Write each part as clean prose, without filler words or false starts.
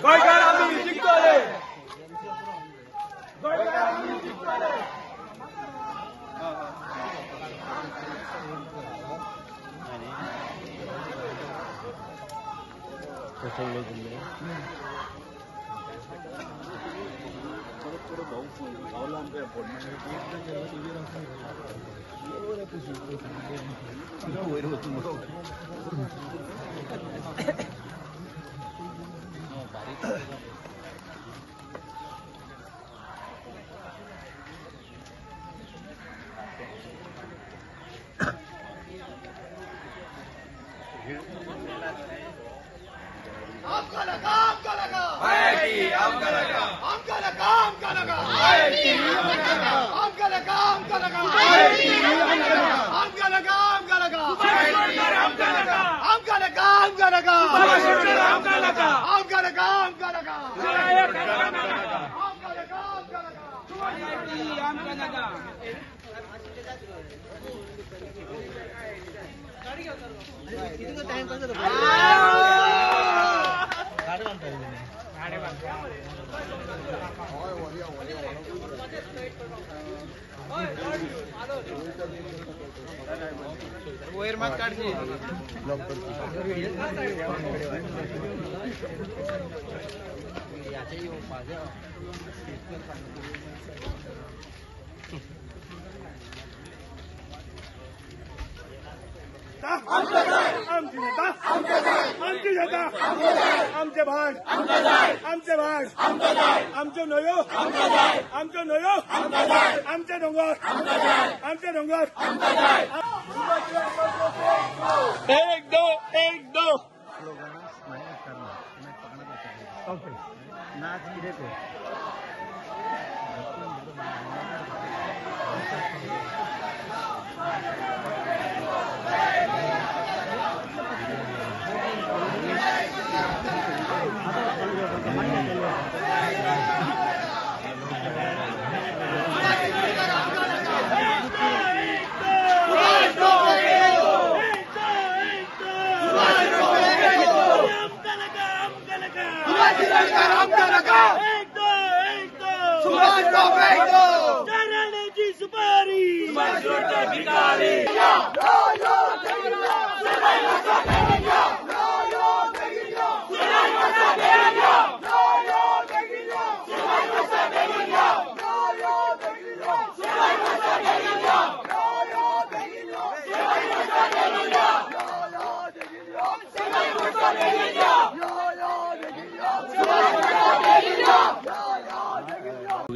गोंयकार आमी जिखतले गोंयकार आमी जिखतले वयर मात काढची आमचे भाग आमचे नयो आमचे डोंगर एक दो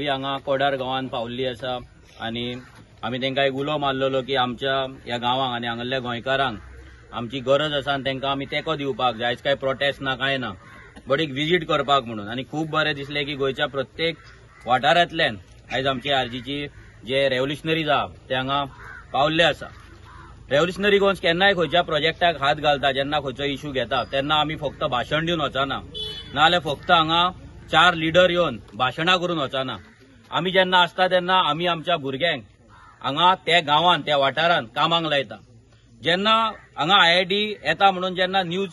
हांगा कोडार गांवांत पावल्ली आसा आनी आमी तांकां एक उलो मारलेलो की आमच्या ह्या गांवांक आनी हांगासरल्या गोंयकारांक आमची गरज आसा आनी तांकां आमी तेंको दिवपाक जाय. आयज काय प्रोटेस्ट ना काय ना, बट एक विजीट करपाक म्हणून. आनी खूब बरें दिसलें की गोंयच्या प्रत्येक वाठारांतल्यान आयज आमचे आरजीची जे रेव्होल्युशनरीज आहा ते हांगा पावल्ले आसा. रेव्होल्युशनरी गोन्स केन्नाय खंयच्या प्रोजेक्टाक हात घालता, जेन्ना खंयचो इश्यू घेता तेन्ना आमी फक्त भाशण दिवन वचना, नाजाल्यार फक्त हांगा 4 लिडर येवन भाशणां करून वचना. आमी जेन्ना आसता तेन्ना आमी आमच्या भुरग्यांक हांगा त्या गांवांत त्या वाठारांत कामाक लायता. जेन्ना हांगा IIT येता म्हणून जेन्ना न्यूज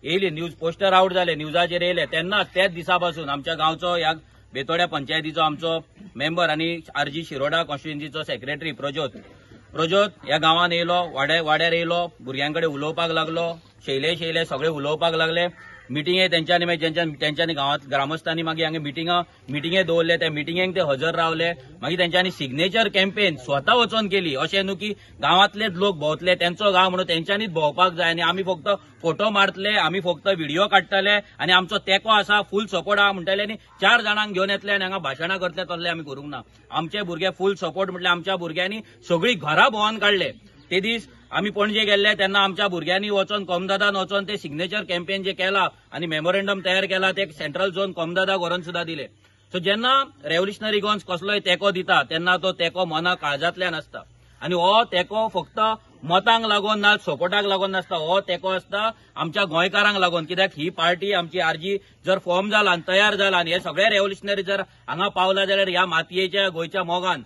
येयली, न्यूज पोस्टर आउट जाले, न्यूजाचेर येयले, तेन्नाच त्याच दिसा पासून आमच्या गांवचो ह्या बेतोड्या पंचायतीचो आमचो मेंबर आनी आरजी शिरोडा कॉन्स्टिट्युएन्सीचो सेक्रेटरी प्रज्योत ह्या गांवांत येयलो, वाड्यार येयलो, भुरग्यांकडे उलोवपाक लागलो, शैले सगळे उलोवपाक लागले. मिटिंगे तेंच्यांनी गांवांत ग्रामस्थांनी मागीर हांगा मिटिंगे दवरले, त्या मिटिंगेक ते हजर रावले. मागीर तेंच्यांनी सिग्नेचर कॅम्पेन स्वता वचोन केली. अशें न्हू की गांवांतलेच लोक भोंवतले, तेंचो गांव म्हणून तेंच्यांनीच भोंवपाक जाय आनी आमी फक्त फोटो मारतले, आमी फक्त व्हिडिओ काडटले आनी आमचो तेंको आसा, फूल सपोर्ट आहा म्हणटले आनी 4 जाणांक घेवन येतले आनी हांगा भाशणां करतले, तसले आमी करूंक ना. आमचे भुरगे फूल सपोर्ट म्हटल्यार आमच्या भुरग्यांनी सगळीं घरां भोंवन काडले. ते दीस आमी पणजे गेल्ले तेन्ना आमच्या भुरग्यांनी वचोन कॉमदादान वचोन ते सिग्नेचर कॅम्पेन जे केला आनी मेमोरेंडम तयार केला ते सेंट्रल झोन कॉमदादाक व्हरोन सुद्धा दिले. सो जेन्ना रेव्होल्युशनरी गोन्स कसलोय तेंको दिता तेन्ना तो तेंको मना काळजांतल्यान आसता आनी हो तेंको फक्त मतांक लागून ना, सपोर्टाक लागून नासता. हो तेंको आसता आमच्या गोंयकारांक लागून. कित्याक ही पार्टी आमची आरजी जर फॉर्म जाला आनी तयार जाला आनी हे सगळे रेव्होल्युशनरी जर हांगा पावला जाल्यार ह्या मातयेच्या गोंयच्या मोगान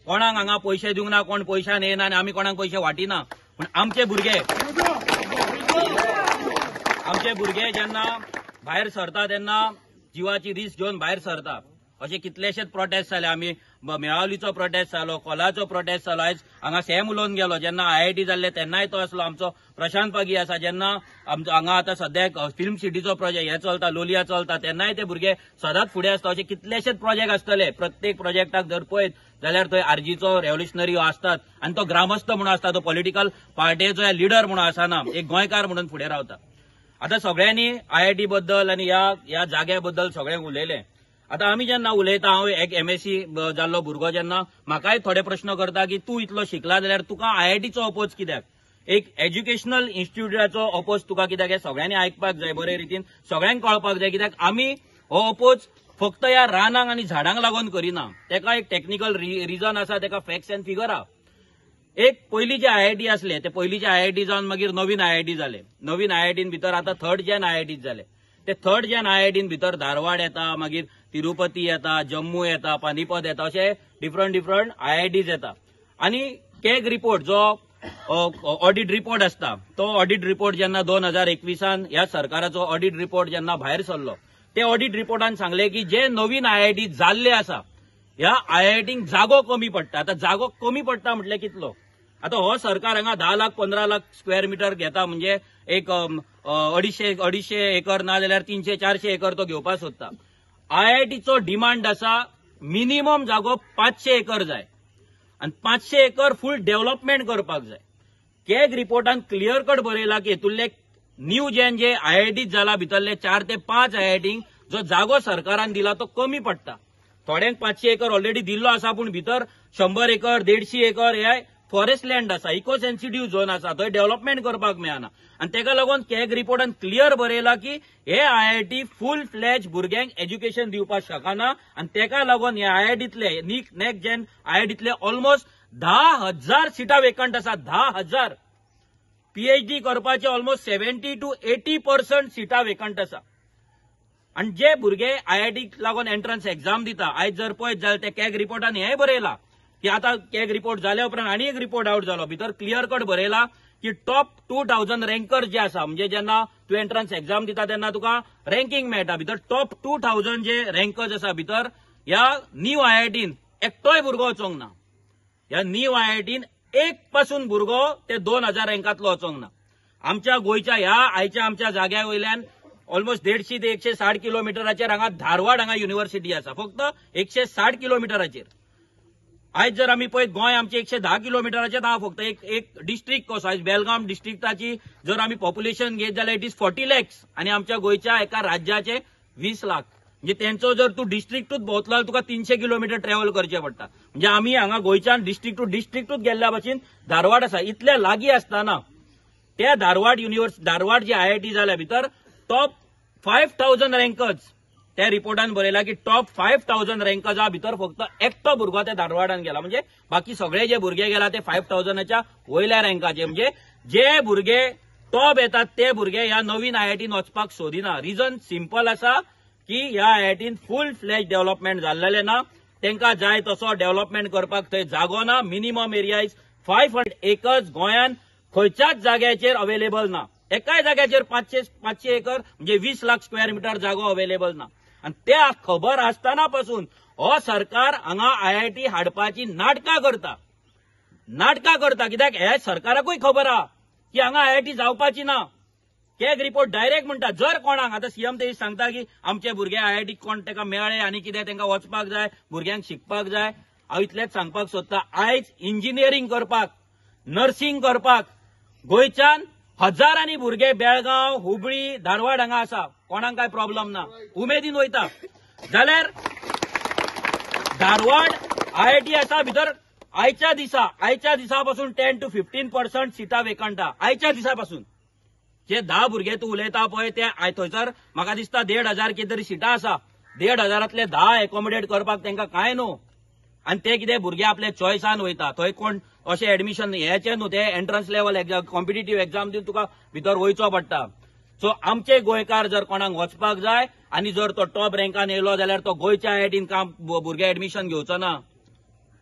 कोणाक हांगा पयशे दिवंक ना, कोण पयशान येना आनी आमी कोणाक पयशे वाटिना. पूण आमचे भुरगे जेन्ना भायर सरता तेन्ना जिवाची रिस्क घेवन भायर सरता. असे कितलेशेच प्रोटेस्ट जाले. आमी मेळावलीचो प्रोटेस्ट जालो, कोलाचो प्रोटेस्ट जालो. आयज हांगा सॅम उलोवन गेलो. जेन्ना IIT जाल्ले तेन्नाय तो आसलो. आमचो प्रशांत पागी आसा. जेन्ना आमचो हांगा आतां सद्याक फिल्म सिटीचो प्रोजेक्ट हे चलता, लोलया चलता, तेन्नाय ते भुरगे सदांच फुडें आसता. असे कितलेशेच प्रोजेक्ट आसतले. प्रत्येक प्रोजेक्टाक जर पळयत जाल्यार थंय आरजीचो रेव्होल्युशनरी आसतात आनी तो ग्रामस्थ म्हणून आसता. तो पॉलिटिकल पार्टीचो लिडर म्हणून आसना, एक गोंयकार म्हणून फुडें रावता. आतां सगळ्यांनी IIT बद्दल आनी ह्या जाग्या बद्दल सगळें उलयलें. आता आमी जेन्ना उलयता, हांव एक MSc जाल्लो भुरगो, जेन्ना म्हाकाय थोडे प्रश्न करता की तूं इतलो शिकला जाल्यार तुका IITचो अपोज कित्याक, एक एज्युकेशनल इन्स्टिट्यूटाचो अपोज तुका कित्याक, हे सगळ्यांनी आयकपाक जाय, बरे रितीन सगळ्यांक कळपाक जाय. कित्याक आमी हो अपोज फक्त ह्या रानांक आनी झाडांक लागून करिना. तेका एक टेक्निकल रिजन आसा, तेका फॅक्ट्स अँड फिगर आहा. एक पयलीं जे IIT आसले ते पयलींचे IIT जावन मागीर नवीन IIT जाले. नवीन IITन भितर आतां थर्ड जेन IIT जाले. ते थर्ड जेन IITन भितर धारवाड येता, मागीर तिरुपती येता, जम्मू येता, पानिपत येता, असे डिफरंट IITs येता. आणि कॅग रिपोर्ट जो ऑडिट रिपोर्ट असता, तो ऑडिट रिपोर्ट जेन्ना 2021 ह्या सरकाराचो ऑडिट रिपोर्ट जेन्ना भायर सरलो, ते ऑडिट रिपोर्टान सांगले की जे नवीन IIT जाल्ले आसा ह्या IITंक जागो कमी पडटा. आता जागो कमी पडटा म्हटल्यार कितलो? आता हो सरकार हांगा 10 लाख 15 लाख स्क्वेअर मीटर घेता, म्हणजे एक 250 एकर ना जाल्यार 300-400 एकर तो घेवपाक सोदता. IITचो डिमांड आसा मिनिमम जागो 500 एकर जाय आणि 500 एकर फुल डेव्हलपमेंट करपाक जाय. कॅग रिपोर्टान क्लियर कट बरयला की हेतुर्ले न्यू जे IIT जाला भितरले 4 ते 5 IITंक जो जागो सरकारान दिला तो कमी पडटा. थोड्यांक 500 एकर ऑलरेडी दिल्लो आसा, पण भितर 100 एकर 150 एकर हे फॉरेस्ट लँड आसा, इको सेन्सिटिव्ह झोन आसा, थंय डेव्हलपमेंट करपाक मेळना. आणि तेका लागून कॅग रिपोर्टान क्लियर बरयला की हे IIT फुल फ्लॅज भुरग्यांक एज्युकेशन दिवपाक शकना. आणि तेका लागून हे IITतले नेक्स्ट जेन IITतले ऑलमोस्ट 10,000 सिटां वेकंट आसा. 10,000 PhD करपाचे ऑलमोस्ट 70 to 80% सिटां वेकंट आसा. आणि जे भुरगे IITक लागून एंट्रन्स एक्झाम दिता, आयज जर पळयत जाल्यार ते कॅग रिपोर्टान हेंय बरयला की आता कॅग रिपोर्ट जाल्या उपरांत आनी एक रिपोर्ट आउट जालो, भितर क्लियर कट बरयला की टॉप 2000 रँकर जे आसा, म्हणजे जेन्ना तूं एंट्रन्स एक्झाम दिता तेन्ना तुका रँकिंग मेळटा, भितर टॉप 2000 जे रँकर्स आसा भितर ह्या न्यू IITन एकटोय भुरगो वचोंक ना. ह्या न्यू IITन एक पासून भुरगो ते 2000 रँकांतलो वचोंक ना. आमच्या गोंयच्या ह्या आयच्या आमच्या जाग्या वयल्यान ऑलमोस्ट 150 ते 160 किलोमिटराचेर हांगा धारवाड हांगा युनिव्हर्सिटी आसा, फक्त 160 किलोमिटराचेर. आयज जर आमी पळयत गोंय आमचे 110 किलोमिटराचेर आहा, फक्त एक डिस्ट्रिक्ट कसो. आयज बेलगाम डिस्ट्रिक्टाची जर आमी पॉप्युलेशन घेत जाल्यार इट इज 40 lakhs आणि आमच्या गोंयच्या एका राज्याचे 20 लाख. म्हणजे त्यांचो जर तूं डिस्ट्रिक्टूच भोंवतलो जाल्यार तुका 300 किलोमिटर ट्रॅव्हल करचें पडटा. म्हणजे आमी हांगा गोंयच्यान डिस्ट्रिक्ट टू डिस्ट्रिक्टूच गेल्ल्या भशेन धारवाड आसा. इतल्या लागीं आसतना त्या धारवाड जे IIT जाल्या भितर टॉप 5000 रँकर्स त्या रिपोर्टान बरयला की टॉप 5000 रँकर्सा भितर फक्त एकटो भुरगो त्या धारवाडान गेला. म्हणजे बाकी सगळे जे भुरगे गेला ते 5000च्या वयल्या रँकाचे. म्हणजे जे भुरगे टॉप येतात ते भुरगे ह्या नवीन IITन वचपाक सोदिना. रिजन सिंपल आसा की ह्या IITन फुल फ्लॅज डेव्हलपमेंट जाल्लेले ना. तांकां जाय तसो डेव्हलपमेंट करपाक थंय जागो ना. मिनिमम एरिया इज 500 एकर्स गोंयान खंयच्याच जाग्याचेर अवेलेबल ना. एकाय जाग्याचेर 500 एकर म्हणजे 20 लाख स्क्वेअर मीटर जागो अवेलेबल ना. आणि त्या खबर आसतना पासून हो सरकार हांगा IIT हाडपाची नाटकां करता. कित्याक हे सरकाराकूय खबर आहा की हांगा IIT जावपाची ना. कॅग रिपोर्ट डायरेक्ट म्हणटा जर कोणाक आतां CM ते सांगता की आमचे भुरगे IIT कोण ताका मेळ्ळे आनी कितें तांकां वचपाक जाय, भुरग्यांक शिकपाक जाय. हांव इतलेंच सांगपाक सोदता, आयज इंजिनियरींग करपाक, नर्सिंग करपाक गोंयच्यान हजारांनी भुरगे बेळगांव, हुबळी, धारवाड हांगा आसा. कोणाक काय प्रॉब्लेम ना, उमेदीन वयता. जाल्यार धारवाड IIT आसा भितर आयच्या दिसा पासून 10 to 15% सिटां वेकंट आहा. आयच्या दिसा पासून जे 10 भुरगे तूं उलयता पळय ते थंयसर म्हाका दिसता 1,500 कितें तरी सिटां आसा. 1,500तले 10 एकोमोडेट करपाक तांकां काय न्हू. आणि ते कितें भुरगे आपले चॉयसान वयता. थंय कोण अशें एडमिशन हेचे न्हू, ते entrance level exam competitive exam दिवन तुका भितर वयचो पडटा. सो आमचे गोंयकार जर कोणाक वचपाक जाय आनी जर तो टॉप रँकान येयलो जाल्यार तो गोंयच्या IITन काम भुरगे एडमिशन घेवचो ना.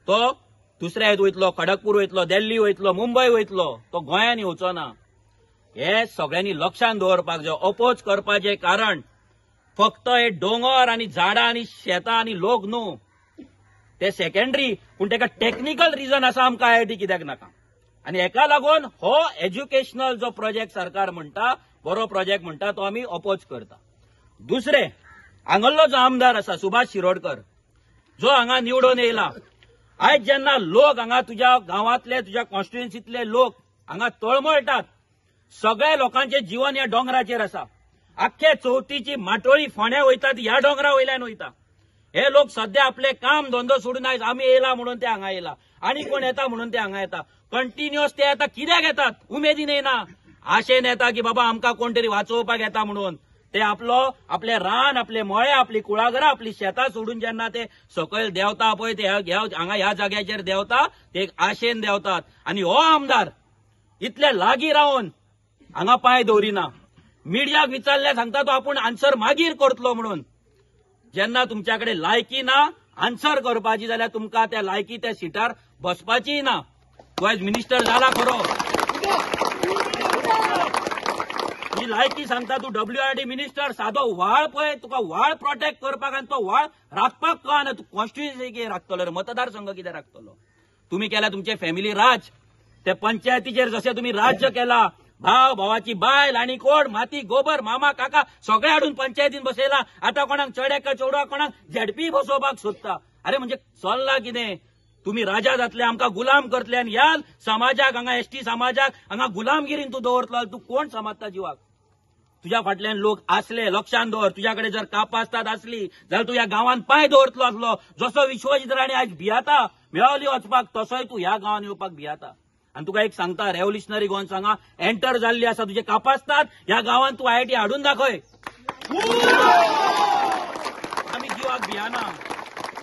तो दुसऱ्या हेत वयतलो, खडगपूर वयतलो, दिल्ली वयतलो, मुंबय वयतलो, तो गोंयान येवचो ना. हे सगळ्यांनी लक्षांत दवरपाक जाय. अपोज करपाचें कारण फक्त हे डोंगर आणि झाडां आणि शेतां आणि लोक न्हू ते सेकंडरी, पूण ताका टेक्निकल रिजन आसा आमकां आयआयटी कित्याक नाका. आनी हेका लागून हो एज्युकेशनल जो प्रोजेक्ट सरकार म्हणटा बरो प्रोजेक्ट म्हणटा तो आमी अपोज करता. दुसरे, हांगल्लो जो आमदार आसा सुभाष शिरोडकर जो हांगा निवडून येयला, आयज जेन्ना लोक हांगा तुज्या गांवांतले तुज्या कॉन्स्टिट्युएन्सींतले लोक हांगा तळमळटात, सगळ्या लोकांचे जीवन ह्या डोंगराचेर आसा. आख्खे चवथीची माटोळी फोंड्या वयता ती ह्या डोंगरा वयल्यान वयता. हे लोक सध्या आपले काम धंदो सोडून आयज आमी येयला म्हणून ते हांगा येयला, आनी कोण येता म्हणून ते हांगा येता. कंटिन्युअस ते येता कित्याक येतात? उमेदीन येना, आशेन येता की बाबा आमकां कोण तरी वाचोवपाक येता म्हणून. ते आपले रान, आपले मळे, आपली कुळागरां, आपली शेतां सोडून जेन्ना ते सकयल देंवता पळय ते हांगा ह्या जाग्याचेर देंवता ते एक आशेन देंवतात. आनी हो आमदार इतले लागीं रावन हांगा पांय दवरिना. मिडियाक विचारल्यार सांगता तो आपूण आन्सर मागीर करतलो म्हणून. जेन्ना तुमच्याकडे लायकी ना आन्सर करपाची जाल्यार तुमकां त्या लायकी त्या सिटार बसपाची ना. तूं आयज मिनिस्टर जाला खरो, ही लायकी सांगता तूं WRD मिनिस्टर. सादो व्हाळ पळय, तुका व्हाळ प्रोटेक्ट करपाक आनी तो व्हाळ राखपाक कळना. तूं कॉन्स्टिट्युएन्सी कितें राखतलो रे, मतदारसंघ कितें राखतलो? तुम्ही केला तुमचे फॅमिली राज. ते पंचायतीचेर जशें तुम्ही राज्य केला, भाव भावाची बायल आणि कोण माती गोबर मामा काका सगळे हाडून पंचायतीन बसयला. आता कोणाक चेड्याक चेडवा कोणाक झेडपी बसोवपाक सोदता. अरे म्हणजे चल्ला कितें? तुम्ही राजा जातले, आमकां गुलाम करतले आनी ह्या समाजाक हांगा एसटी समाजाक हांगा गुलामगिरीन तूं दवरतलो. तूं कोण समजता जिवाक? तुज्या फाटल्यान लोक आसले, लक्षांत दवर. तुज्याकडे जर कापास्ताद आसली जाल्यार तू ह्या गांवांत पांय दवरतलो आसलो. जसो विश्वजीत राणे आयज भियाता मेळवली वचपाक, तसोय तूं ह्या गांवांत येवपाक भियाता. आणि तुका एक सांगता, रेव्होल्युशनरी गोवन हांगा एंटर जाल्ली आसा. तुजे कापास्ताद ह्या गांवांत तूं आयआयटी हाडून दाखय. आमी जिवाक भियाना.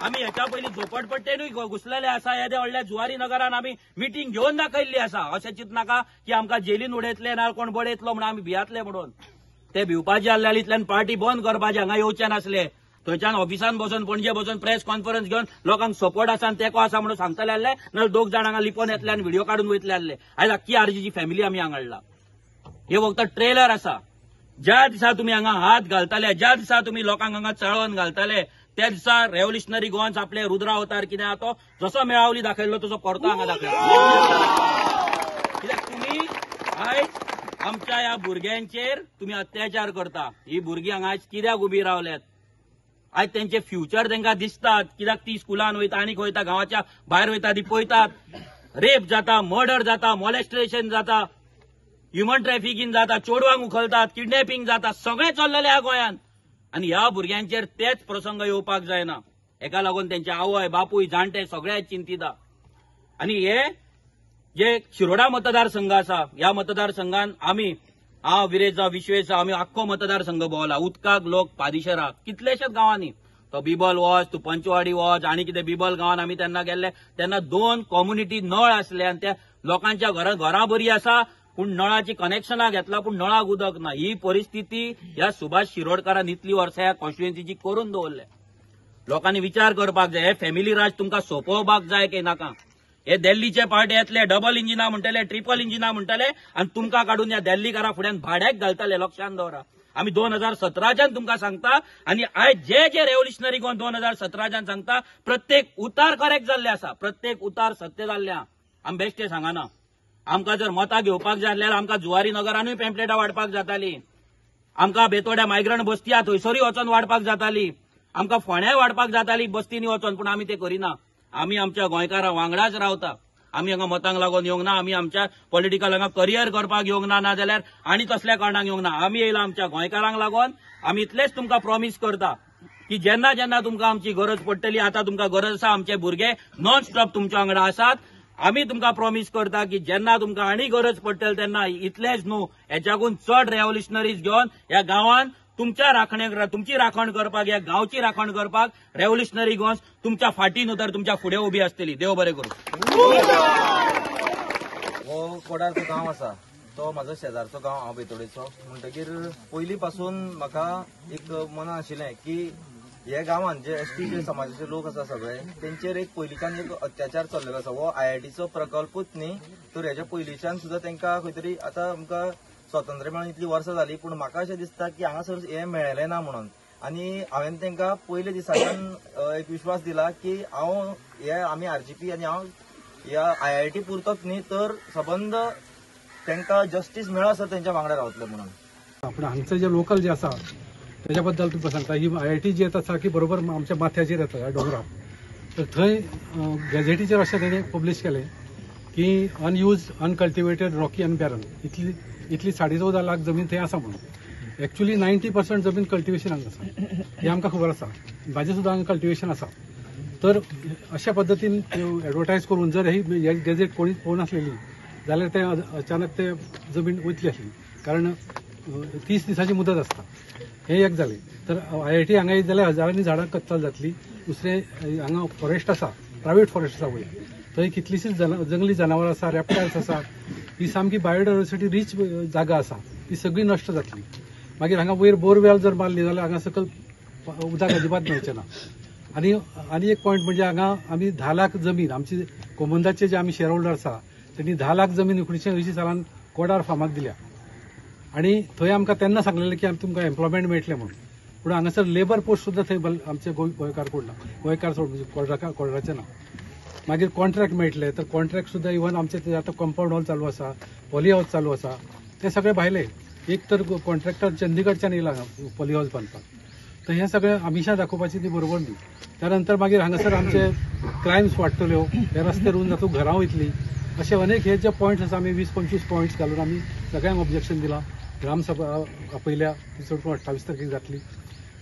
आमी हेच्या पयलीं झोपडपट्टेनूय घुसलेले आसा. येदे व्हडल्या जुवारी नगरान आमी मिटींग घेवन दाखयल्ली आसा. अशें चिंतनाका की आमकां जेलीन उडयतले ना कोण बडयतलो म्हणून आमी भियातले म्हणून. ते भिवपाचे आसल्यातल्यान पार्टी बंद करपाचे, हांगा येवचे नासले. थंयच्यान ऑफिसान बसून पणजे बसून प्रेस कॉन्फरन्स घेवन लोकांक सपोर्ट आसा आनी तेको आसा म्हणून सांगतले आसले. नाल्यार दोग जाण हांगा लिपोवन येतले आनी व्हिडिओ काडून वयतले आसले. आयज आख्खी आरजीची फॅमिली आमी हांगा हाडला. हे फक्त ट्रेलर आसा. ज्या दिसा तुम्ही हांगा हात घालताले, ज्या दिसा तुम्ही लोकांक हांगा चळवण घालताले, त्या दिसा रेव्होल्युशनरी गोवन्स आपले रुद्रावतार कितें आहा तो जसो मेळावली दाखयल्लो तसो परतो हांगा दाखयलो. कित्याक तुम्ही आयज आमच्या ह्या भुरग्यांचेर तुम्ही अत्याचार करता. ही भुरगीं हांगा आयज कित्याक उबी रावल्यात? आयज त्यांचे फ्युचर तांकां दिसतात. कित्याक ती स्कुलान वयता आनीक वयता, गांवाच्या भायर वयता, ती पळयतात. रेप जाता, मर्डर जाता, मॉलेस्टेशन जाता, ह्युमन ट्रॅफिकिंग जाता, चोडवांक उखलतात, किडनॅपिंग जाता, सगळें चल्लेलें ह्या गोंयांत. आनी ह्या भुरग्यांचेर तेच प्रसंग येवपाक जायना. हेका लागून तेंचे आवय बापूय जाणटे सगळे चिंतीता. आनी हे जे शिरोडा मतदारसंघ आसा, ह्या मतदारसंघान आमी हांव विरेजा विश्वेश आमी आख्खो मतदारसंघ भोंवला. उदकाक लोक पादिशेरा कितलेशेच गांवांनी. तो बिबल वच, तूं पंचवाडी वच, आनी कितें बिबल गांवांत आमी तेन्ना गेल्ले तेन्ना 2 कम्युनिटी नळ आसले आनी त्या लोकांच्या घरां बरी आसा पूण नळाची कनेक्शनां घेतला पूण नळाक उदक ना. ही परिस्थिती ह्या सुभाष शिरोडकारान इतली वर्सां ह्या कॉन्स्टिट्युएन्सीची करून दवरले. लोकांनी विचार करपाक जाय, हे फॅमिली राज तुमकां सोंपोवपाक जाय की नाका? हे दिल्लीचे पार्टी येतले, डबल इंजिना म्हणटले, ट्रिपल इंजिना म्हणटले आनी तुमकां काडून ह्या दिल्लीकारा फुड्यान भाड्याक घालतले. लक्षांत दवरा. आमी 2017च्यान तुमकां सांगता आनी आयज जे रेव्होल्युशनरी गोवन 2017च्यान सांगता प्रत्येक उतार करेक्ट जाल्ले आसा, प्रत्येक उतार सत्य जाल्ले आहा. आमी बेश्टे सांगना. आमकां जर मतां घेवपाक जाय जाल्यार आमकां जुवारी नगरानूय पॅम्पलेटां वाडपाक जाताली. आमकां बेतोड्या मायग्रंट बस्ती आहा थंयसरूय वचोन वाडपाक जाताली. आमकां फोंड्याय वाडपाक जाताली बस्तींनी वचोन, पूण आमी ते करिना. आमी आमच्या गोंयकारां वांगडाच रावता. आमी हांगा मतांक लागून येवंक ना. आमी आमच्या पॉलिटिकल हांगा करियर करपाक येवंक ना, नाजाल्यार आनी तसल्या कारणाक येवंक ना. आमी येयला आमच्या गोंयकारांक लागून. आमी इतलेच तुमकां प्रॉमिस करता की जेन्ना जेन्ना तुमकां आमची गरज पडटली, आतां तुमकां गरज आसा, आमचे भुरगे नॉन स्टॉप तुमच्या वांगडा आसात. आमी तुमकां प्रॉमिस करता की जेन्ना तुमकां आनी गरज पडटली तेन्ना इतलेच न्हू, हेच्याकून चड रेव्होल्युशनरीज घेवन ह्या गांवांत तुमच्या तुमची राखण करपाक, ह्या गांवची राखण करपाक रेव्होल्युशनरी गोवन्स तुमच्या फाटी न्हू तर तुमच्या फुडें उबी आसतली. देव बरें करूं. हो कोडारचो गांव आसा तो म्हाजो शेजारचो गांव. हांव बेतोडेचो म्हणटकीर पयलीं पासून म्हाका एक मनां आशिल्लें की हे गांवांत जे एसटी समाजाचे लोक आसा सगळे तेंचेर एक पयलींच्यान एक अत्याचार चल्लेलो आसा. हो आयआयटीचो प्रकल्पूच न्ही तर हेच्या पयलींच्यान सुद्दां तांकां खंय तरी आतां आमकां स्वातंत्र्य मेळून इतलीं वर्सां जालीं पूण म्हाका अशें दिसता की हांगासर हें मेळ्ळें ना म्हणून. आणि हांवें तांकां पयले दिसाच्यान एक विश्वास दिला की हांव हे आमी आरजीपी आनी हांव ह्या IIT पुरतोच न्ही तर सबंद तांकां जस्टीस मेळ्ळो असो तेंच्या वांगडा रावतले म्हणून. पण हांगचं जे लोकल जे आसा त्याच्या बद्दल तुमकां सांगता ही IIT जी आसा की बरोबर आमच्या माथ्याचेर येता ह्या डोंगरार. तर थंय गॅझेटीचेर अशें तेणें पब्लीश केलें की unused uncultivated rocky and barren इतली 14.5 लाख जमीन थंय आसा म्हणून. एक्चुअली 90% जमीन कल्टिवेशन हांगा आसा हें आमकां खबर आसा. म्हाजें सुद्दां हांगा कल्टिवेशन आसा. तर अशा पद्दतीन एडवर्टायज करून जर ही गॅझेट कोणी पळोवन आसलेली जाल्यार ते अचानक ते जमीन वयतली आसली. कारण 30 दिसाची मुदत आसता. हे एक जालें. तर IIT हांगा येत जाल्यार हजारांनी झाडां कत्तल जातली. दुसरें हांगा फॉरेस्ट आसा, प्रायवेट फॉरेस्ट आसा वयर. थंय कितलीशींच जंगली जनावरां आसा, रॅप्टायल्स आसा. ही सामकी बायोडायवर्सिटी रीच जागा आसा. ती सगळी नश्ट जातली. मागीर हांगा वयर बोरवेल जर मारली जाल्यार हांगा सकयल उदक अजिबात मेळचें ना. आनी एक पॉयंट म्हणजे हांगा आमी 10 लाख जमीन आमची कोमंदाचे जे आमी शेअर होल्डर आसा त्यांनी 10 लाख जमीन 1980 सालान कोडार फार्माक दिल्या. आणि थंय आमकां तेन्ना सांगलेलें की तुमकां एम्प्लॉयमेंट मेळटलें म्हणून. पूण हांगासर लेबर पोस्ट सुद्दां थंय आमचे गोंयकार कोण ना. गोंयकार सोड म्हणजे कोडाचे ना. मागीर कॉन्ट्रॅक्ट मेळटले तर कॉन्ट्रॅक्ट सुद्दां इवन आमचे आतां कंपाऊंड हॉल चालू आसा, पॉली हाऊस चालू आसा. ते सगळे भायले. एक तर कॉन्ट्रॅक्टर चंदीगडच्यान येयला पॉली हाऊस बांदपाक. तर हें सगळें आमिशां दाखोवपाची ती बरोबर न्ही. त्यानंतर मागीर हांगासर आमचे क्रायम्स वाडटल्यो, हे रस्ते रुंद जातून घरां वयतलीं. असे अनेक हे जे पॉयंट्स आसा आमी 20-25 पॉयंट्स घालून आमी सगळ्यांक ऑब्जेक्शन दिलां. ग्रामसभा आपयल्या ती चड 28 तारखेक जातली.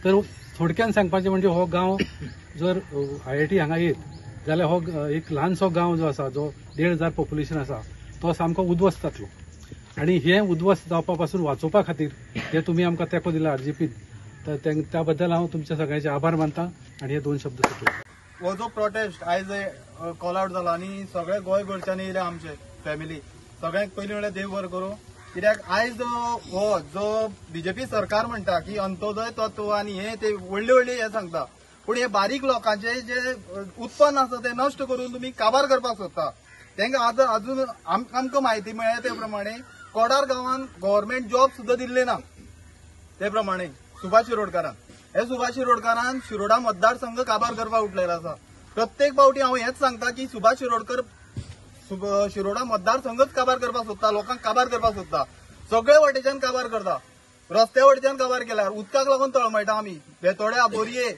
तर थोडक्यान सांगपाचें म्हणजे हो गांव जर IIT हांगा येत जाल्यार हो एक ल्हानसो गांव जो आसा जो 1,500 पॉप्युलेशन आसा तो सामको उद्वस्त जातलो. आणि हे उद्वस्त जावपा पासून वाचोवपा खातीर हे तुमी आमकां तेंको दिला RGPन. तर त्या बद्दल हांव तुमच्या सगळ्यांचे आभार मानतां आणि हे 2 शब्द सुटले. हो जो प्रोटेस्ट आयज कॉल आउट जाला आणि सगळे गोंयभरच्यान येयले आमचे फॅमिली. सगळ्यांक पयलीं म्हणल्यार देव बरें करूं. कित्याक आयज हो जो BJP सरकार म्हणटा की अंत्योदय तत्व आणि हे ते व्हडले हे सांगता. पूण हे बारीक लोकांचे जे उत्पन्न आसा ते नश्ट करून तुमी काबार करपाक सोदता. तांकां अजून आमकां म्हायती मेळ्ळ्या ते प्रमाणे कोडार गांवांत गव्हर्मेंट जॉब सुद्दां दिल्ले ना. ते प्रमाणे सुभाष शिरोडकारान हे सुभाष शिरोडकारान शिरोडा मतदारसंघ काबार करपाक उठलेलो आसा. प्रत्येक फावटी हांव हेच सांगता की सुभाष शिरोडकर शिरोडा मतदारसंघच काबार करपाक सोदता, लोकांक काबार करपाक सोदता. सगळे वटेच्यान काबार करता. रस्त्या वटेच्यान काबार केल्यार उदकाक लागून तळमळटा आमी. बेतोड्या, बोरये,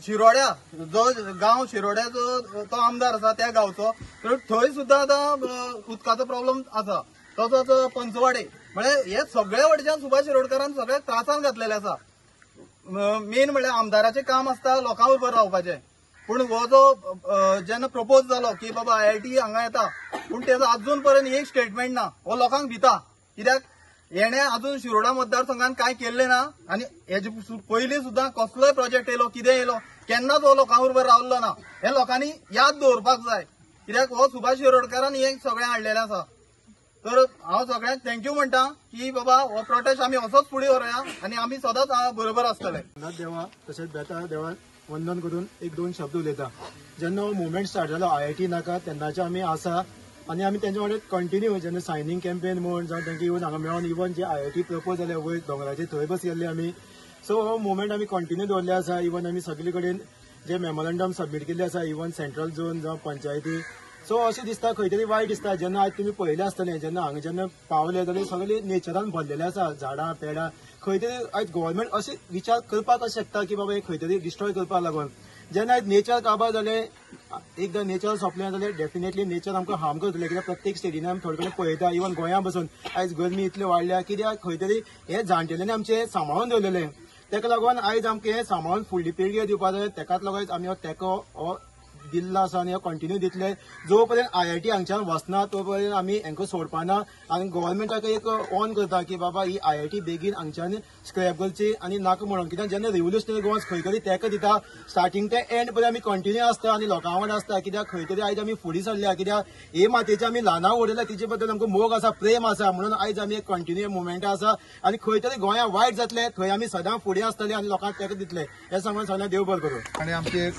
शिरोड्या जो गांव शिरोड्याचो तो आमदार आसा त्या गांवचो तर थंय सुद्दां आतां उदकाचो प्रॉब्लेम आसा. तसोच पंचवाडे म्हळ्यार हे सगळे वटेच्यान सुभाष शिरोडकरान सगळ्या त्रासान घातलेले आसा. मेन म्हळ्यार आमदाराचें काम आसता लोकां बरोबर रावपाचें. पूण हो जो जेन्ना प्रपोज जालो की बाबा IIT हांगा येता पूण तेजो अजून पर्यंत एक स्टेटमेंट ना. हो लोकांक भिता. कित्याक हेणे अजून शिरोडा मतदारसंघात काय केल्लें ना. आनी हेजे पयलीं सुद्दां कसलोय प्रोजेक्ट येयलो कितें येयलो केन्नाच हो लोकां बरोबर रावल्लो ना. हे लोकांनी याद दवरपाक जाय. कित्याक हो सुभाष शिरोडकारान हे सगळें हाडलेलें आसा. तर हांव सगळ्यांक थँक्यू म्हणटा की बाबा हो प्रोटेस्ट आमी असोच फुडें व्हरया आनी आमी सदांच बरोबर आसतले. देवा तशेंच बेता देवान वंदन करून 1-2 शब्द उलयता. जेन्ना हो मुवमेंट स्टार्ट जालो IIT नाका तेन्नाचे आमी आसा आनी आमी तेंचे वांगडा कंटिन्यू जेन्ना सायनींग कॅम्पेन म्हण जावं तांकां येवन हांगा मेळोन इवन जे IIT प्रपोज जाले वयर दोंगराचे थंय बस गेल्ले आमी. सो हो मुवमेंट आमी कंटिन्यू दवरले आसा. इवन आमी सगळे कडेन जे मेमोरंडम सबमीट केल्ले आसा इवन सेंट्रल झोन जावं पंचायती. सो अशें दिसता खंय तरी वायट दिसता जेन्ना आज तुमी पळयलें आसतलें जेन्ना हांगा जेन्ना पावले जाल्यार सगळे नेचरान भरलेले आसा झाडां पेडां. खंय तरी आयज गव्हर्मेंट अशें विचार करपाक शकता की बाबा खंय तरी डिस्ट्रॉय करपाक लागून. जेन्ना आयज नेचर काबार जालें एकदां नेचर सोंपलें जाल्यार डेफिनेटली नेचर आमकां हार्म करतलें. कित्याक प्रत्येक स्टेटीन आमी थोडे कडेन पळयता इवन गोंया बसून आयज गरमी इतली वाडल्या कित्याक खंय तरी हे जाणटेल्यांनी आमचे सांबाळून दवरलेलें. तेका लागून आयज आमकां हें सांबाळून फुडली पिळगी दिवपाक जाय. तेकाच लागून आमी हो तेंको हो दिल्लो आसा आनी कंटिन्यू दितले. जो पर्यंत IIT हांगच्यान वचना तो पर्यंत आमी हांकां सोडपाना आनी गव्हर्मेंटाक एक ऑन करता की बाबा ही IIT बेगीन हांगच्यान स्क्रॅप करची आनी नाका म्हणून. कित्याक जेन्ना रिव्होल्युशनरी गोवन्स खंय तरी तेका दिता स्टार्टींग ते एंड पर्यंत आमी कंटिन्यू आसता आनी लोकां वांगडा आसता. कित्याक खंय तरी आयज आमी फुडें सरल्या. कित्याक हे मातयेचे आमी ल्हानां उडयल्या तिचे बद्दल आमकां मोग आसा, प्रेम आसा म्हणून आयज आमी एक कंटिन्यू मुवमेंटा आसा आनी खंय तरी गोंया वायट जातले थंय आमी सदां फुडें आसतले आनी लोकांक तेका दितले. हे सांगून सगळ्यांक देव बरें करूं. आणि आमचे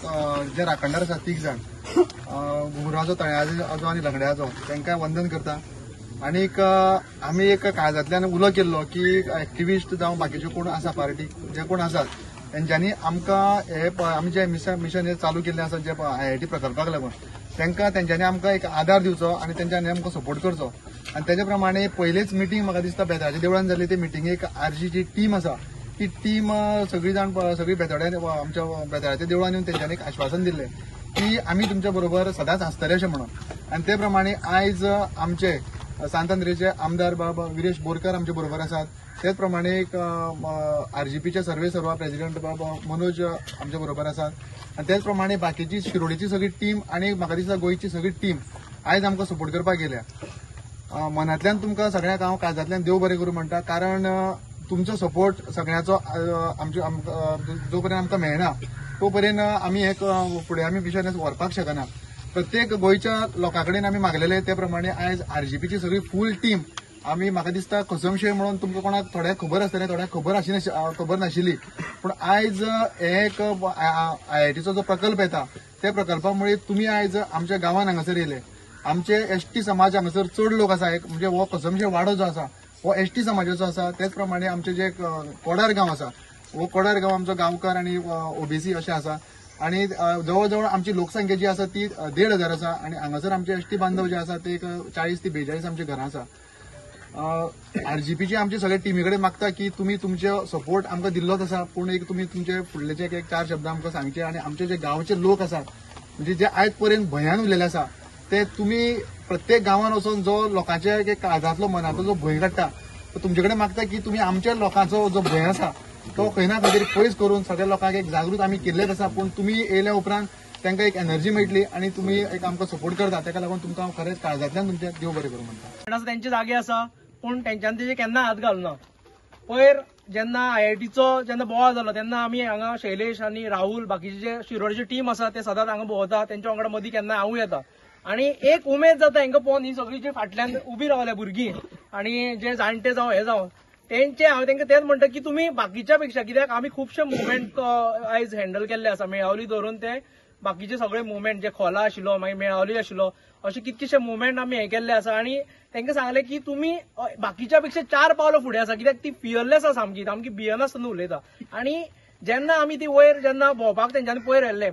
जे राखणदार आसा 3 जाण घुमराचो, तळ्याचो आनी लंगड्याचो तांकां वंदन करता. आनीक आमी एक काळजांतल्यान उलो केल्लो की एक्टिविस्ट जावं बाकीचे कोण आसा पार्टी जे कोण आसात तेंच्यांनी आमकां हे आमी जे मिशन हे चालू केल्लें आसा जे IIT प्रकल्पाक लागून तेंच्यांनी आमकां एक आदार दिवचो आनी तेंच्यांनी आमकां सपोर्ट करचो आनी तेजे प्रमाणे पयलेच मिटींग म्हाका दिसता बेताळाच्या देवळान जाल्ली ते मिटींगेक आरजीची टीम आसा ती टीम सगळी बेताळ्या आमच्या बेताळाच्या देवळान येवन तेंच्यांनी एक आश्वासन दिल्लें की आमी तुमच्या बरोबर सदांच आसतले अशें म्हणून आनी ते प्रमाणे आयज आमचे सांतांद्रेचे आमदार बाबा विरेश बोरकार आमचे बरोबर आसात तेच प्रमाणे एक आरजीपीचे सर्वा प्रेसिडेंट बाबा मनोज आमच्या बरोबर आसात आनी तेच प्रमाणे बाकीची शिरोडेची सगळी टीम आनी म्हाका दिसता गोंयची सगळी टीम आयज आमकां सपोर्ट करपाक गेल्या मनांतल्यान तुमकां सगळ्यांक हांव काळजांतल्यान देव बरें करूं म्हणटा कारण तुमचो सपोर्ट सगळ्यांचो जो पर्यंत आमकां मेळना तो पर्यंत आमी एक फुडें आमी मिशन व्हरपाक शकना प्रत्येक गोंयच्या लोकां कडेन आमी मागलेले ते प्रमाणे आयज आरजीपीची सगळी फूल टीम आमी म्हाका दिसता कसमशें म्हणून तुमकां कोणाक थोड्याक खबर आसतलें थोड्याक खबर नाशिल्ली पूण आयज हे एक IITचो जो प्रकल्प येता त्या प्रकल्पामुळे तुमी आयज आमच्या गांवांत हांगासर येयले आमचे ST समाज हांगासर चड लोक आसा एक म्हणजे हो कसमशें वाडो जो आसा हो ST समाजाचो आसा तेच प्रमाणे आमचे जे कोडार गांव आसा हो कोडार गांव आमचो गांवकार आनी OBC अशें आसा आनी जवळ जवळ आमची लोकसंख्या जी आसा ती 1,500 आसा आनी हांगासर आमचे ST बांधव जे आसा ते एक 40 ते 42 आमचे घरां आसा आरजीपीची आमचे सगळे टीमी कडेन मागता की तुमी तुमचे सपोर्ट आमकां दिल्लोच आसा पूण एक तुमी तुमचे फुडलेचे एक 4 शब्द आमकां सांगचे आनी आमचे जे गांवचे लोक आसात म्हणजे जे आयज पर्यंत भंयान उरलेले आसा ते तुमी प्रत्येक गांवांत वचून जो लोकांच्या एक काळजांतलो मनाचो जो भंय काडटा तो तुमचे कडेन मागता की तुमी आमच्या लोकांचो जो भंय आसा तो खंय ना खंय तरी पयस करून सगळ्या लोकांक एक जागृत आमी केल्लेच आसा पूण तुमी येयल्या उपरांत तांकां एक एनर्जी मेळटली आनी तुमी एक आमकां सपोर्ट करता ताका लागून तुमकां हांव खरेंच काळजांतल्यान तुमचे देव बरें करूं म्हणटा तेंचे जागे आसा पूण तेंच्यांनी तेजे केन्ना हात घालना पयर जेन्ना IITचो जेन्ना बोवाळ जालो तेन्ना आमी हांगा शैलेश आनी राहुल बाकीचे जे शिरोडची टीम आसा ते सदांच हांगा भोंवता तेंच्या वांगडा मदीं केन्ना हांवूय येता आनी एक उमेद जाता हांकां पळोवन ही सगळी जी फाटल्यान उबी रावल्या भुरगीं आनी जे जाणटे जावं हे जावं तेंचे हांव तांकां तेच म्हणटा की तुमी बाकीच्या पेक्षा कित्याक आमी खुबशे मुवमेंट आयज हँडल केल्ले आसा मेळावली धरून ते बाकीचे सगळे मुवमेंट जे खोला आशिल्लो मागीर मेळावली आशिल्लो अशे कितकेशे मुवमेंट आमी हे केल्ले आसा आनी तांकां सांगलें की तुमी बाकीच्या पेक्षा 4 पावलां फुडें आसा कित्याक ती फियरलेस आसा सामकी भियनासतना उलयता आनी जेन्ना आमी ती वयर जेन्ना भोंवपाक तेंच्यांनी पयर येल्ले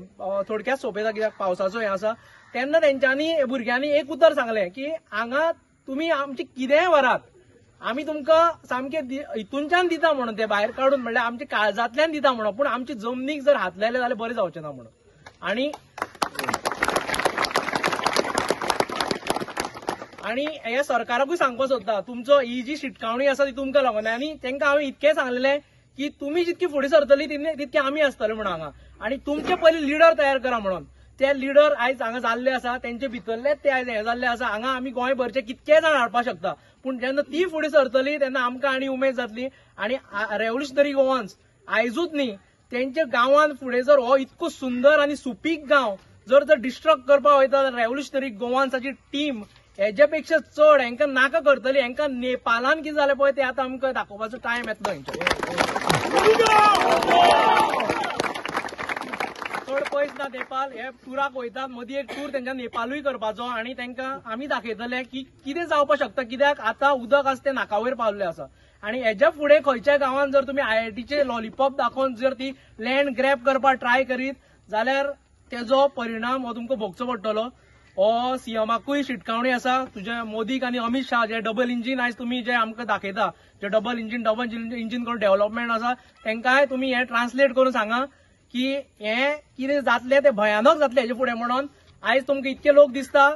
थोडक्यात सोंपयता कित्याक पावसाचो हें आसा तेन्ना तेंच्यांनी भुरग्यांनी एक उतर सांगलें की हांगा तुमी आमचे कितेंय व्हरात आमी तुमकां सामके हितूनच्यान दिता म्हणून ते भायर काडून म्हणल्यार आमच्या काळजांतल्यान दिता म्हणून पूण आमची जमनीक जर हात लायले जाल्यार बरें जावचें ना म्हणून आनी हे सरकाराकूय सांगपाक सोदता तुमचो ही जी शिटकावणी आसा ती तुमकां लागून आनी तांकां हांवें इतकें सांगलेलें की तुमी जितकी फुडें सरतली तितके आमी आसतले म्हणून हांगा आनी तुमचे पयलीं लिडर तयार करा म्हणून ते लिडर आयज हांगा जाल्ले आसा तेंचे भितरलेच ते आयज हे जाल्ले आसा हांगा आमी गोंयभरचे कितके जाण हाडपाक शकता पूण जेन्ना ती फुडें सरतली तेन्ना आमकां आनी उमेद जातली आनी रेव्होल्युशनरी गोवन्स आयजूच न्ही तेंच्या गांवांत फुडें जर हो इतको सुंदर आनी सुपीक गांव जर डिस्ट्रक्ट करपाक वयता जाल्यार रेव्होल्युशनरी गोवन्साची टीम हेजे पेक्षा चड हांकां नाका करतली हांकां नेपालान कितें जालें पळय तें आतां आमकां दाखोवपाचो टायम येतलो चड पयस ना नेपाल हे टुराक वयतात मदीं एक टूर तेंच्या नेपालूय करपाचो आनी तांकां आमी दाखयतले की कितें जावपाक शकता कित्याक आतां उदक आसा तें नाका वयर पावल्लें आसा आनी हेच्या फुडें खंयच्याय गांवांत जर तुमी IITचे लॉलीपॉप दाखोवन जर ती लँड ग्रॅब करपाक ट्राय करीत जाल्यार तेजो परिणाम हो तुमकां भोगचो पडटलो हो सीएमाकूय शिटकावणी आसा तुजे मोदीक आनी अमित शाह जे डबल इंजीन आयज तुमी जे आमकां दाखयता जे डबल इंजीन करून डेव्हलपमेंट आसा तांकांय तुमी हे ट्रान्सलेट करून सांगा की हे कितें जातलें तें भयानक जातलें हेजे फुडें म्हणून आयज तुमकां इतके लोक दिसता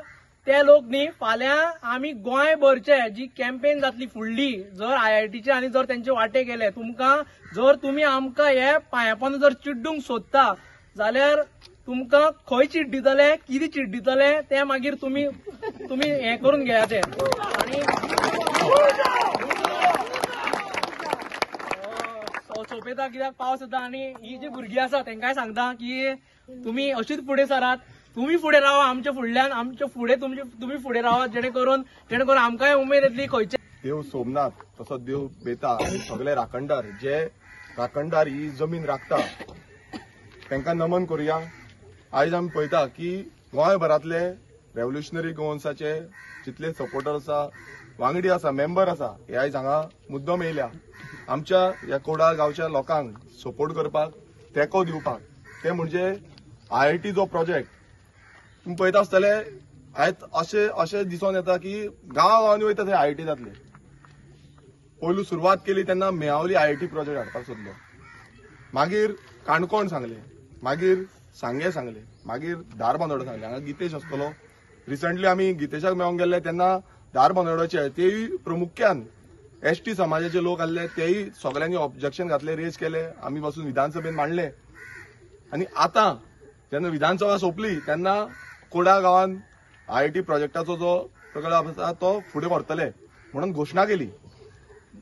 ते लोक न्ही फाल्यां आमी गोंयभरचे जी कॅम्पेन जातली फुडली जर IITचे आनी जर तेंचे वाटे गेले तुमकां जर तुमी आमकां हे पांयापण जर चिड्डूंक सोदता जाल्यार तुमकां खंय चिड्ड दितले कितें चिड्ड दितले तें मागीर तुमी हें करून घेयाचें आनी सोंपयता कित्याक पावस येता आनी ही जी भुरगीं आसा तांकांय सांगता की तुमी अशीच फुडें सरात तुमी फुडें रावा आमच्या फुडल्यान आमच्या फुडें तुमी फुडें रावात जेणे करून आमकांय उमेद येतली खंयचे देव सोमनाथ तसोच देव बेता आनी सगळे राखणदार जे राखणदार ही जमीन राखता तांकां नमन करुया आयज आमी पळयता की गोंयभरांतले रेव्होल्युशनरी गोवन्साचे जितले सपोर्टर आसा वांगडी आसा मेंबर आसा हे आयज हांगा मुद्दम येयल्या आमच्या ह्या कोडा गांवच्या लोकांक सपोर्ट करपाक तेंको दिवपाक ते म्हणजे IIT जो प्रोजेक्ट तुम्ही पळयता आसतले आयज अशें दिसून येता की गांवांनी वयता थंय IIT जातले. पयलू सुरवात केली तेन्ना मेयावली IIT प्रोजेक्ट हाडपाक सोदलो, मागीर काणकोण सांगले, मागीर सांगे सांगले, मागीर धारबांदोडा सांगले. हांगा गितेश आसतलो, रिसंटली आमी गितेशाक मेळोंक गेल्ले तेन्ना धारबांदोडाचे तेय प्रामुख्यान ST समाजाचे लोक आसले, तेय सगळ्यांनी ऑब्जेक्शन घातले, रेज केले, आमी बसून विधानसभेत मांडले. आनी आतां जेन्ना विधानसभा सोंपली तेन्ना कोडा गांवांत IIT प्रोजेक्टाचो जो प्रकल्प आसा तो फुडें व्हरतले म्हणून घोशणा केली.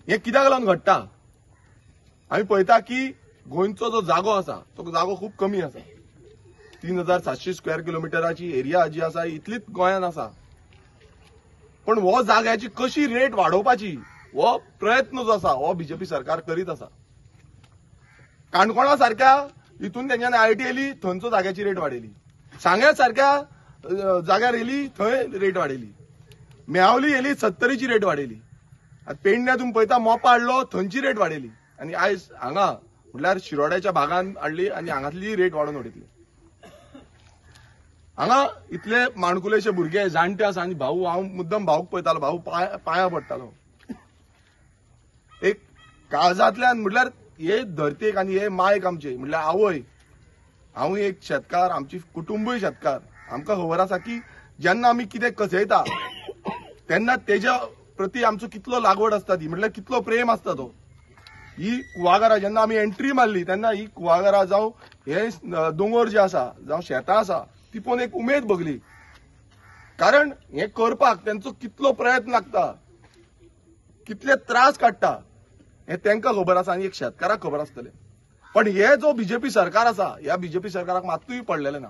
हे कित्याक लागून घडटा? आमी पळयता की गोंयचो जो जागो आसा तो जागो खूब कमी आसा. 3700 स्क्वेअर किलोमिटराची एरिया जी आसा इतलीच गोंयांत आसा. पण हो जाग्याची कशी रेट वाडोवपाची हो प्रयत्न जो आसा हो बीजेपी सरकार करीत आसा. काणकोणा सारख्या हितून तेंच्यानी IIT येयली, थंयचो जाग्याची रेट वाडयली. सांग्या सारख्या जाग्यार येयली, थंय रेट वाडयली. मेयावली येयली, 70ची रेट वाडयली. पेडण्या तुम्ही पळयता मोपा हाडलो, थंयची रेट वाडयली. आनी आयज हांगा म्हटल्यार शिरोड्याच्या भागांत हाडली आनी हांगातली रेट वाडोवन उडयतली. हांगा इतले माणकुलेचे भुरगे जाणटे आसा आनी भाऊ हांव मुद्दम भाऊक पळयतालो, भाऊ पांयां पडटालो. एक काळजांतल्यान म्हटल्यार हे धरतेक आनी हे मायक आमचे म्हटल्यार आवय, हांव एक शेतकार, आमची कुटुंबूय शेतकार. आमकां खबर आसा की जेन्ना आमी कितें कसयता तेन्ना तेज्या प्रती आमचो कितलो लागवड आसता ती, म्हटल्यार कितलो प्रेम आसता तो. ही कुवागरां जेन्ना आमी एंट्री मारली तेन्ना ही कुवागरां जावं हे दोंगर जे आसा जावं शेतां आसा ती पळोवन एक उमेद भोगली. कारण हे करपाक तेंचो कितलो प्रयत्न लागता, कितले त्रास काडटा हे तांकां खबर आसा आनी एक शेतकाराक खबर आसतलें. पण हे जो बीजेपी सरकार आसा ह्या बीजेपी सरकाराक मात्तूय पडलेलें ना.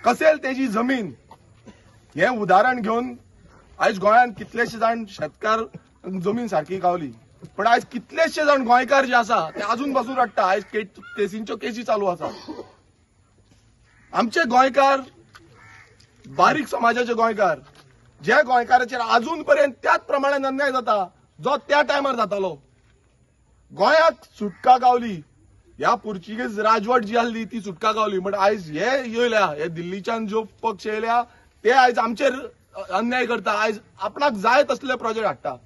कसेल तेजी जमीन हे उदाहरण घेवन आयज गोंयांत कितलेशे जाण शेतकार जमीन सारकी गावली. पण आयज कितलेशे जाण गोंयकार जे आसा ते अजून पासून रडटा. आयज केसींच्यो केसी चालू आसा. आमचे गोंयकार बारीक समाजाचे गोंयकार जे गोंयकाराचेर अजून पर्यंत त्याच प्रमाणान अन्याय जाता जो त्या टायमार जातालो. गोंयाक सुटका गावली, ह्या पुर्तुगेज राजवट जी आसली ती सुटका गावली. बट आयज हे येयल्या, हे दिल्लीच्यान जो पक्ष येयल्या ते आयज आमचेर अन्याय करता. आयज आपणाक जाय तसले प्रोजेक्ट हाडटा.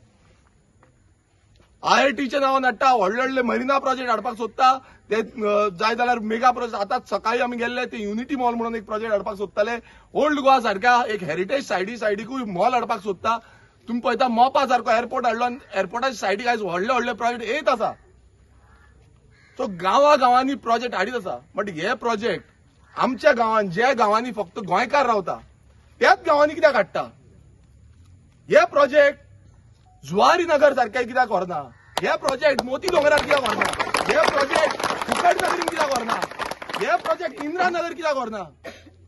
IITच्या नांवान हाडटा, व्हडले व्हडले मरिना प्रोजेक्ट हाडपाक सोदता. ते जाय जाल्यार मेगा प्रोजेक्ट. आतां सकाळी आमी गेल्ले ते युनिटी मॉल म्हणून एक प्रोजेक्ट हाडपाक सोदताले. ओल्ड गोवा सारख्या एक हेरिटेज सायडीकूय मॉल हाडपाक सोदता. तुम्ही पळयता मोपा सारको एअरपोर्ट हाडलो आनी एअरपोर्टाच्या सायडीक आयज व्हडले व्हडले प्रोजेक्ट येत आसा. तो गांवांनी प्रोजेक्ट हाडीत आसा. बट हे प्रोजेक्ट आमच्या गांवांत जे गांवांनी फक्त गोंयकार रावता त्याच गांवांनी कित्याक हाडटा? हे प्रोजेक्ट जुवारी नगर सारखे कित्याक व्हरना? हे प्रोजेक्ट मोती दोंगरार कित्याक व्हरना? हे प्रोजेक्ट कुकट नगरीन कित्याक व्हरना? हे प्रोजेक्ट इंदिरा नगर कित्याक व्हरना?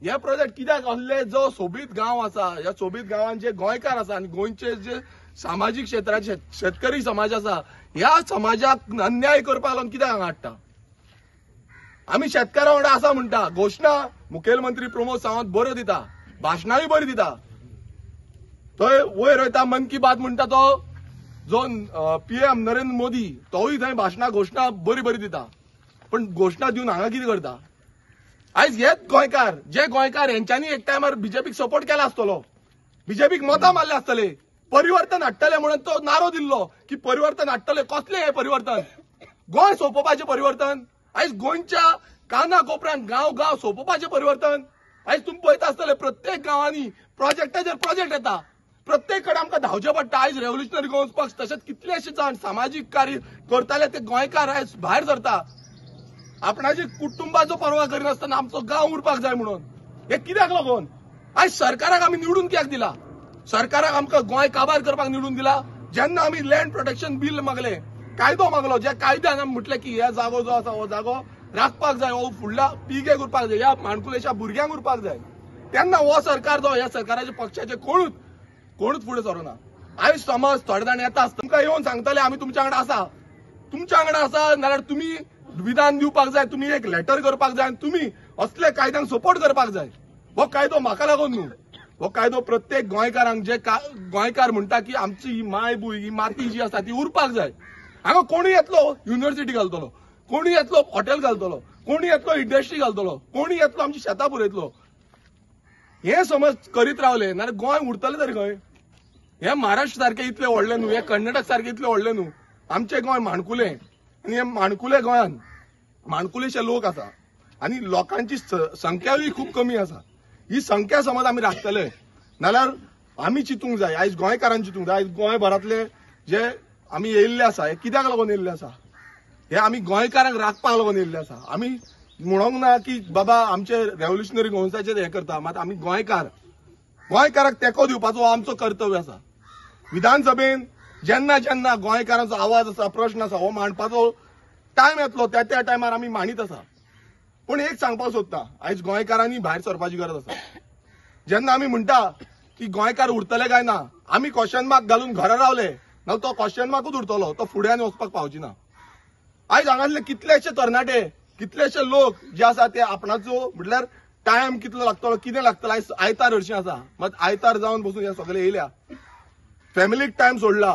हे प्रोजेक्ट कित्याक असले जो सोबीत गांव आसा ह्या सोबीत गांवांत जे गोंयकार आसा आनी गोंयचे जे सामाजीक क्षेत्राचे शेतकरी समाज आसा ह्या समाजाक अन्याय करपाक लागून कित्याक हांगा हाडटा? आमी शेतकारां वांगडा आसा म्हणटा. घोशणा मुखेलमंत्री प्रमोद सावंत बऱ्यो दिता, भाशणांय बरी दिता. थंय वयर वयता मन की बात म्हणटा तो जो PM नरेंद्र मोदी तोय थंय भाशणां घोशणा बरी दिता. पण घोशणा दिवन हांगा कितें करता? आयज हेच गोंयकार जे गोंयकार हेंच्यांनी एक टायमार बीजेपीक सपोर्ट केला आसतलो, बीजेपीक मतां मारले आसतले, परिवर्तन हाडटले म्हणून तो नारो दिल्लो की परिवर्तन हाडटले. कसले हे परिवर्तन? गोंय सोंपोवपाचें परिवर्तन? आयज गोंयच्या काना कोपऱ्यान गांव सोंपोवपाचें परिवर्तन? आयज तुम्ही पळयता आसतले प्रत्येक गांवांनी प्रोजेक्टाचेर प्रोजेक्ट येता. प्रत्येक कडेन आमकां धांवचें पडटा. आयज रेव्होल्युशनरी गोवन्स पक्ष तशेंच कितलेशे जाण सामाजीक कार्य करताले ते गोंयकार आयज भायर सरता. आपणाची कुटुंबाचो पर्वा करिनासतना आमचो गांव उरपाक जाय म्हणून. हे कित्याक लागून? आयज सरकाराक आमी निवडून कित्याक दिला? सरकाराक आमकां गोंय काबार करपाक निवडून दिला. जेन्ना आमी लँड प्रोटेक्शन बील मागले, कायदो मागलो, ज्या कायद्यान आमी म्हटलें की ह्या जागो जो आसा हो जागो राखपाक जाय, हो फुडल्या पिळगेक उरपाक जाय, ह्या माणकुलेच्या भुरग्यांक उरपाक जाय, तेन्ना हो सरकार जो ह्या सरकाराच्या पक्षाचे कोणूच फुडें सरोना. आयज समज थोडे जाण येता आसता तुमकां येवन सांगतले आमी तुमच्या वांगडा आसा, नाल्यार तुमी विधान दिवपाक जाय, तुमी एक लेटर करपाक जाय, तुमी असले कायद्यांक सपोर्ट करपाक जाय. हो कायदो म्हाका लागून न्हू, हो कायदो प्रत्येक गोंयकारांक जे गोंयकार म्हणटा की आमची ही मायभूंय ही माती जी आसा ती उरपाक जाय. हांगा कोणूय येतलो युनिव्हर्सिटी घालतलो, कोणी येतलो हॉटेल घालतलो, कोणी येतलो इंडस्ट्री घालतलो, कोणी येतलो आमची शेतां पुरयतलो. हे समज करीत रावले नाल्यार गोंय उरतले तरी खंय? हे महाराष्ट्र सारखे इतले व्हडले न्हू, हे कर्नाटक सारखे इतले व्हडले न्हू. आमचे गोंय माणकुले आनी हे माणकुले गोंयान माणकुलेशे लोक आसा आनी लोकांची संख्याय खूब कमी आसा. ही संख्या समज आमी राखतले नाल्यार आमी चिंतूंक जाय, आयज गोंयकारांनी चिंतूंक जाय. आयज गोंयभरांतले जे आमी येयल्ले आसा हे कित्याक लागून येयल्ले आसा? हे आमी गोंयकारांक राखपाक लागून येयल्ले आसा. आमी म्हणोंक ना की बाबा आमचे रेव्होल्युशनरी गोंयसाचेर हे करता, मात आमी गोंयकाराक तेंको दिवपाचो हो आमचो कर्तव्य आसा. विधानसभेन जेन्ना जेन्ना गोंयकारांचो आवाज आसा, प्रश्न आसा, हो मांडपाचो टायम येतलो त्या टायमार आमी मांडीत आसा. पूण एक सांगपाक सोदता, आयज गोंयकारांनी भायर सरपाची गरज आसा. जेन्ना आमी म्हणटा की गोंयकार उरतले काय ना, आमी क्वेश्चन मार्क घालून घरा रावले ना, तो क्वेश्चन मार्कूच उरतलो, तो फुडें आनी वचपाक पावची ना. आयज हांगासले कितलेशे तरणाटे, कितलेशे लोक जे आसा ते आपणाचो म्हटल्यार टायम कितलो लागतलो, कितें लागतलो. आयज आयतार हरशीं आसा, मात आयतार जावन बसून हे सगळे येयल्या. फॅमिलीक टायम सोडला,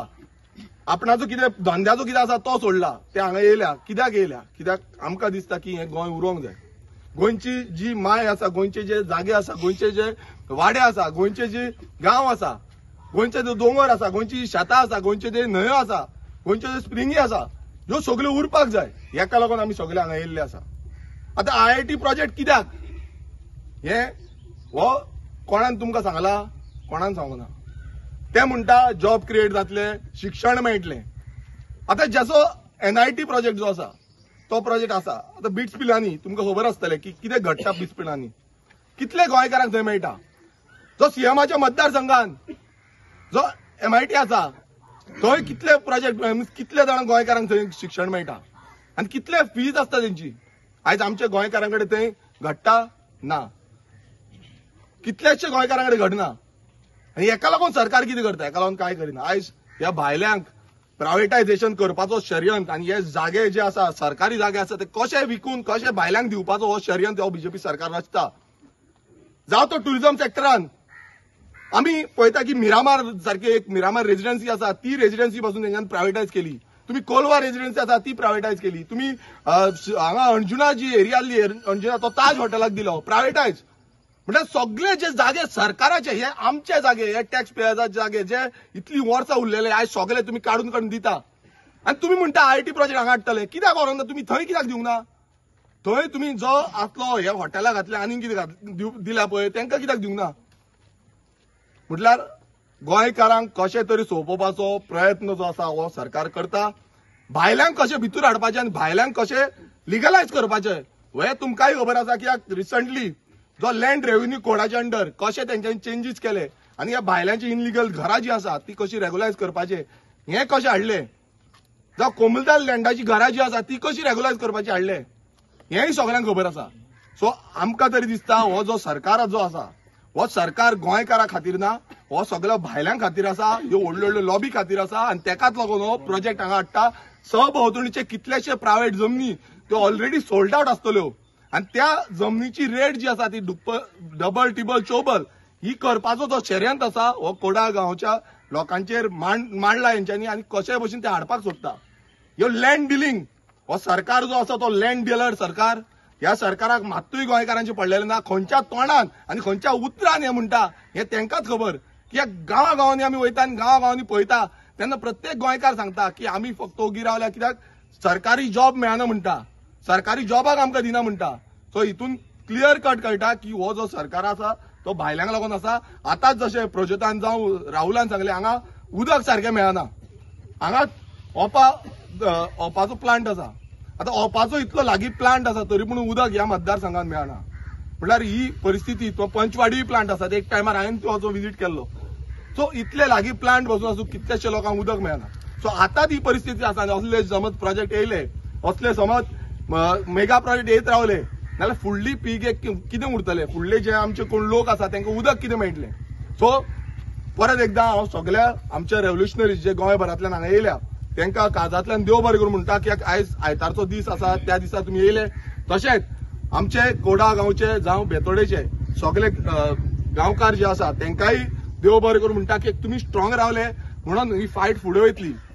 आपणाचो कितें धंद्याचो कितें आसा तो सोडला, ते हांगा येयल्या. कित्याक येयल्या? कित्याक आमकां दिसता की हें गोंय उरोंक जाय. गोंयची जी माय आसा, गोंयचे जे जागे आसा, गोंयचे जे वाडे आसा, गोंयचे जे गांव आसा, गोंयचे जे दोंगर आसा, गोंयची शेतां आसा, गोंयचे जे न्हंयो आसा, गोंयचे जे स्प्रिंगी आसा, ह्यो सगळ्यो उरपाक जाय. हेका लागून आमी सगळे हांगा येयल्ले आसा. आतां IIT प्रोजेक्ट कित्याक? हे हो कोणान तुमकां सांगला? कोणान सांगूना. ते म्हणटा जॉब क्रिएट जातले, शिक्षण मेळटलें. आतां ज्याचो NIT प्रोजेक्ट जो आसा तो प्रोजेक्ट आसा, आतां बिट्स पिलांनी तुमकां खबर आसतलें की कितें घडटा बिट्स पिलांनी, कितले गोंयकारांक थंय मेळटा. जो सीएमाच्या मतदारसंघान जो MIT आसा थंय कितले प्रोजेक्ट, कितले जाण गोंयकारांक थंय शिक्षण मेळटा आनी कितले फीज आसता तेंची. आयज आमच्या गोंयकारां कडेन थंय घडटा ना, कितलेशे गोंयकारां कडेन घडना. आनी हेका लागून सरकार कितें करता? हेका लागून कांय करिना. आयज ह्या भायल्यांक प्रायवेटायझेशन करपाचो शर्यंत आनी हे जागे जे आसा, सरकारी जागे आसा, ते कशे विकून कशे भायल्यांक दिवपाचो हो शर्यंत हो बीजेपी सरकार रचता. जावं तो टुरिझम सेक्टरान आमी पळयता की मिरामार सारखी एक मिरामार रेजिडेन्सी आसा, ती रेजिडेन्सी पासून तेंच्यान प्रायवेटायज केली. तुम्ही कोलवा रेजिडेन्सी आसा ती प्रायवेटायज केली. तुम्ही हांगा अंजुना जी एरिया आसली, अंजुना तो ताज हॉटेलाक दिलो प्रायवेटायज. म्हणजे सगळे जे जागे सरकाराचे, हे आमचे जागे, हे टॅक्स पेयर्साचे जागे जे इतली वर्सां उरलेले, आयज सगळे तुम्ही काढून दिता. आनी तुम्ही म्हणटा IIT प्रोजेक्ट हांगा हाडटले. कित्याक व्हरोंक ना? तुम्ही थंय कित्याक दिवंक ना? थंय तुम्ही जो आसलो हे हॉटेलां घातले आनी कितें दिल्या पळय तेंकां कित्याक दिवंक ना? म्हटल्यार गोंयकारांक कशे तरी सोंपोवपाचो प्रयत्न जो आसा हो सरकार करता. भायल्यांक कशे भितर हाडपाचे आनी भायल्यांक कशे लिगलायज करपाचे हे तुमकांय खबर आसा. कित्याक रिसंटली जो लँड रेव्हेन्यू कोडाच्या अंडर कशे तेंच्यांनी चेंजीस केले आनी ह्या भायल्यांची इनलिगल घरां जी आसा ती कशी रेग्युलायज करपाचे हे कशे हाडले. जावं कोमुलदार लँडाची घरां जी आसा ती कशी रेग्युलायज करपाची हाडले हेय सगळ्यांक खबर आसा. सो आमकां तरी दिसता हो जो सरकार जो आसा हो सरकार गोंयकारां खातीर ना, हो सगळ्या भायल्यां खातीर आसा, ह्यो व्हडल्यो व्हडल्यो लॉबी खातीर आसा. आनी तेकाच लागून हो प्रोजेक्ट हांगा हाडटा. सहभोंवतणीचे कितलेशे प्रायव्हेट जमनी त्यो ऑलरेडी सोल्ड आउट आसतल्यो आनी त्या जमनीची रेट जी आसा ती डबल टिबल चौबल ही करपाचो जो शर्यंत आसा हो कोडा गांवच्या लोकांचेर मांडला हेंच्यांनी आनी कशे भशेन ते हाडपाक सोदता. ह्यो लँड डिलिंग हो सरकार जो आसा तो लँड डिलर सरकार. ह्या सरकाराक मात्तूय गोंयकारांचे पडलेले ना. खंयच्या तोंडान आनी खंयच्या उतरान हे म्हणटा हे तेंकाच खबर. कित्याक गांवांनी आमी वयता आनी गांवांनी पळयता तेन्ना प्रत्येक गोंयकार सांगता की आमी फक्त ओगी रावल्या कित्याक सरकारी जॉब मेळना म्हणटा, सरकारी जॉबाक आमकां दिना म्हणटा. सो हितून क्लियर कट कळटा की हो जो सरकार आसा तो भायल्यांक लागून आसा. आतांच जशें प्रोजेक्टान जावं राहुलान सांगलें हांगा उदक सारकें मेळना, हांगा ओपाचो प्लांट आसा. आतां ओपाचो इतलो लागीं प्लांट आसा तरी पूण उदक ह्या मतदारसंघात मेळना. म्हटल्यार ही परिस्थिती. तो पंचवाडी प्लांट आसा एक टायमार हांवें तो विजीट केल्लो. सो इतले लागीं प्लांट बसून आसूं कितलेशे लोकांक उदक मेळना. सो आतां ती परिस्थिती आसा. असले समज प्रोजेक्ट येयले, असले समज मेगा प्रोजेक्ट येत रावले नाल्यार फुडली पिळगेक कितें उरतले, फुडले जे आमचे कोण लोक आसा तांकां उदक कितें मेळटलें. सो परत एकदां हांव सगळ्या आमच्या रेव्होल्युशनरीज जे गोंयभरांतल्यान हांगा येयल्या तांकां काळजांतल्यान देव बरें करूं म्हणटा. कित्याक आयज आयतारचो दीस आसा, त्या दिसा तुमी येयले. तशेंच आमचे कोडा गांवचे जावं बेतोडेचे सगळे गांवकार जे आसा तांकांय देव बरें करूं म्हणटा की तुमी स्ट्रॉंग रावले म्हणून ही फायट फुडें वयतली.